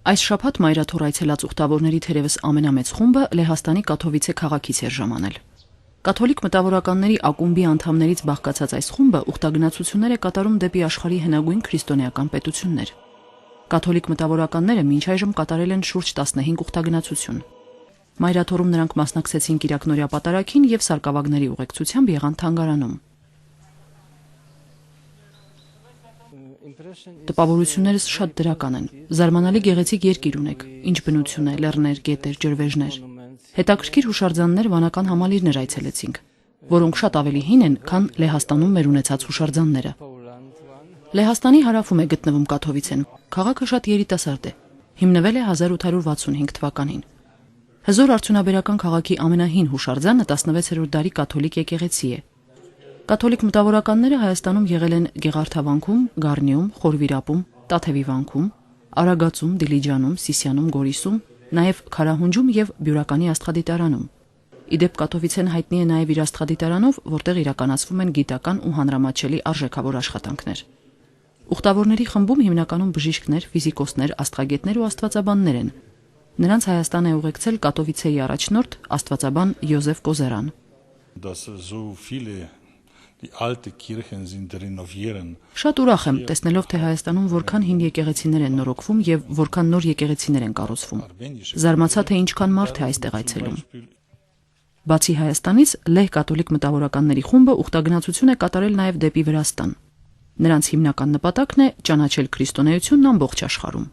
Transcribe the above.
Այս շաբաթ մայրաթոռ այցելած ուխտավորների թերևս ամենամեծ խումբը Լեհաստանի Կաթովիցե քաղաքից էր ժամանել։ Կաթոլիկ մտավորականների ակումբի անդամներից բաղկացած այս խումբը ուխտագնացություններ է կատարում դեպի աշխարհի հնագույն քրիստոնեական պետություններ։ Կաթոլիկ մտավորականները մինչ այժմ կատարել են շուրջ 15 ուխտագնացություն։ Մայրաթոռում նրանք մասնակցեցին Կիրակնորյա պատարագին եւ սարկավագների ուղեկցությամբ եղան թանգարանում։ Տպավորություններս շատ դրական են։ Զարմանալի գեղեցիկ երկիր ունեք, ինչ բնություն է, լեռներ, գետեր, ջրվեժներ։ Հետաքրքիր հուշարձաններ, վանական համալիրներ այցելեցինք, որոնք շատ ավելի հին են, քան Լեհաստանում մեր ունեցած հուշարձանները։ Լեհաստանի հարավում է գտնվում Կաթովիցեն։ Քաղաքը շատ երիտասարդ է։ Հիմնվել է 1865 թվականին։ Հզոր արդյունաբերական քաղաքի ամենահին հուշարձանը 16-րդ դարի կաթոլիկ եկեղեցի է։ Կաթոլիկ մտավորականները Հայաստանում եղել են Գեղարդավանքում, Գառնիում, Խորվիրապում, Տաթևի վանքում, Արագածում, Դիլիջանում, Սիսիանում, Գորիսում, նաև Քարահունջում եւ Բյուրականի աստղադիտարանում։ Իդեպ Կաթովիցեն հայտնի է նաև իր աստղադիտարանով, որտեղ իրականացվում են գիտական ու հանրամատչելի արժեքավոր աշխատանքներ։ Ուխտավորների խմբում հիմնականում բժիշկներ, ֆիզիկոսներ, աստղագետներ ու աստվածաբաններ են։ Նրանց Հայաստան է ուղեկցել Կատովիցեի առաջնորդ աստվածաբան Յոզեֆ Կոզերան։ Շատ ուրախ եմ տեսնելով, թե Հայաստանում որքան հին եկեղեցիներ են նորոգվում եւ որքան նոր եկեղեցիներ են կառուցվում։ Զարմացա, թե ինչքան մարդ է այստեղ այցելում։ Բացի Հայաստանից, Լեհ կաթոլիկ մտավորականների խումբը ուխտագնացություն է կատարել նաև դեպի Վրաստան։ Նրանց հիմնական նպատակն է ճանաչել քրիստոնեությունն ամբողջ աշխարհում։